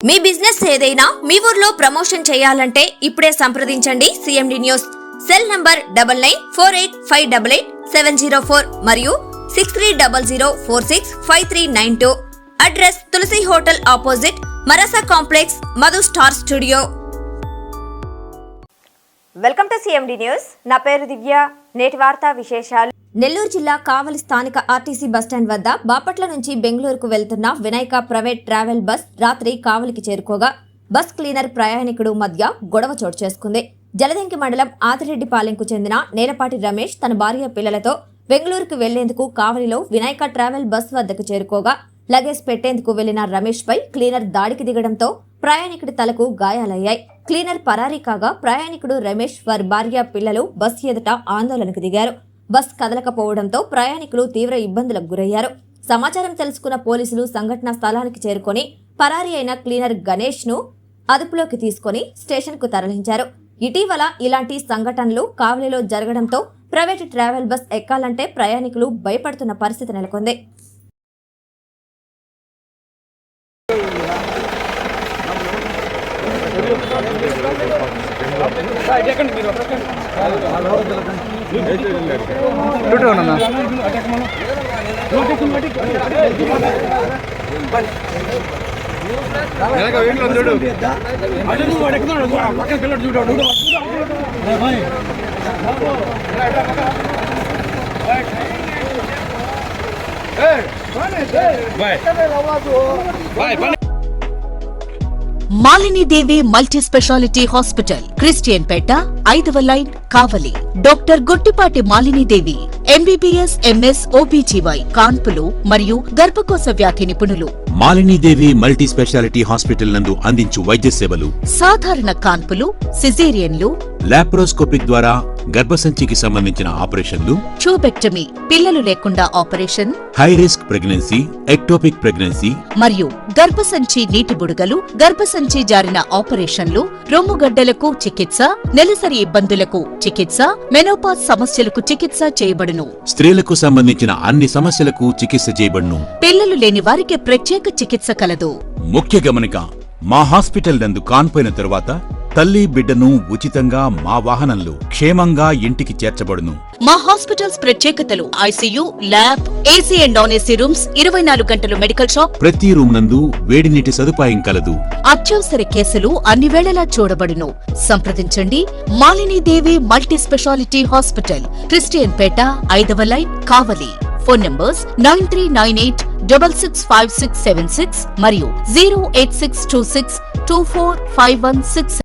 మీ business ఏదైనా మీ ఊర్లో promotion చేయాలంటే ఇప్పుడే సంప్రదించండి సిఎండి న్యూస్. సెల్ నంబర్ 9948588704 మరియు 6300465392. Address Tulasi hotel opposite Marasa complex, Madhu star studio. Welcome to CMD news. నా పేరు దివ్య. నేటి వార్తా విశేషాలు. నెల్లూరు జిల్లా కావలి స్థానిక ఆర్టీసీ బస్టాండ్ వద్ద బాపట్ల నుంచి బెంగళూరుకు వెళ్తున్న వినాయక ప్రైవేట్ ట్రావెల్ బస్ రాత్రి కావలికి చేరుకోగా బస్ క్లీనర్ ప్రయాణికుడు మధ్య గొడవ చోటు చేసుకుంది. జలదంకి మండలం ఆదిరెడ్డిపాలెంకు చెందిన నేలపాటి రమేష్ తన భార్య పిల్లలతో బెంగళూరుకు వెళ్లేందుకు కావలిలో వినాయక ట్రావెల్ బస్ వద్దకు చేరుకోగా లగేజ్ పెట్టేందుకు వెళ్లిన రమేష్ పై క్లీనర్ దాడికి దిగడంతో ప్రయాణికుడి తలకు గాయాలయ్యాయి. క్లీనర్ పరారీ కాగా ప్రయాణికుడు రమేష్ వారి భార్య పిల్లలు బస్ ఎదుట ఆందోళనకు దిగారు. బస్ కదలకపోవడంతో ప్రయాణికులు తీవ్ర ఇబ్బందులకు గురయ్యారు. సమాచారం తెలుసుకున్న పోలీసులు సంఘటనా స్థలానికి చేరుకొని పరారీ అయిన క్లీనర్ గణేష్ ను అదుపులోకి తీసుకుని స్టేషన్ కు తరలించారు. ఇటీవల ఇలాంటి సంఘటనలు కావలిలో జరగడంతో ప్రైవేటు ట్రావెల్ బస్ ఎక్కాలంటే ప్రయాణికులు భయపడుతున్న పరిస్థితి నెలకొంది. మాలిని దేవి మల్టీ స్పెషాలిటీ హాస్పిటల్, క్రిస్టియన్ పేట, 5వ లైన్, కావలి. డాక్టర్ గుట్టిపాటి మాలిని దేవి ఎంబీబీఎస్, ఎంఎస్, ఓబీజీవై, కాన్పులు మరియు గర్భకోశ వ్యాధి నిపుణులు. మాలినీదేవి మల్టీ స్పెషాలిటీ హాస్పిటల్ నందు అందించు వైద్య సేవలు: సాధారణ కాన్పులు, సిజేరియన్లు, లాప్రోస్కోపిక్ ద్వారా గర్భసంచికి సంబంధించిన ఆపరేషన్లు, ట్యూబెక్టమీ, పిల్లలు లేకుండా operation, high risk pregnancy, ectopic pregnancy మరియు గర్భసంచి నీటి బుడగలు, గర్భసంచి జారిన ఆపరేషన్లు, రొమ్ముగడ్డలకు చికిత్స, నెలసరి ఇబ్బందులకు చికిత్స, మెనోపాజ్ సమస్యలకు చికిత్స చేయబడును. స్త్రీలకు సంబంధించిన అన్ని సమస్యలకు చికిత్స చేయబడును. పిల్లలు లేని వారికి ప్రత్యేక చికిత్స కలదు. ముఖ్య గమనిక: మా హాస్పిటల్ నందు కాన్పోయిన తరువాత తల్లి బిడ్డను ఉచితంగా మా వాహనంలో క్షేమంగా ఇంటికి చేర్చబడును. మా హాస్పిటల్స్ ప్రత్యేకతలు: ICU, lab, AC and non AC rooms, 24 గంటలు మెడికల్ షాప్, ప్రతి రూమ్ నందు వేడి నీటి సదుపాయం కలదు. అత్యవసర కేసులు అన్ని వేళలా చూడబడును. సంప్రదించండి మాలిని దేవి మల్టీ స్పెషాలిటీ హాస్పిటల్, క్రిస్టియన్ పేట, 5వ లైన్, కావలి. ఫోన్ నంబర్స్ 9398665676 మరియు 08626245166.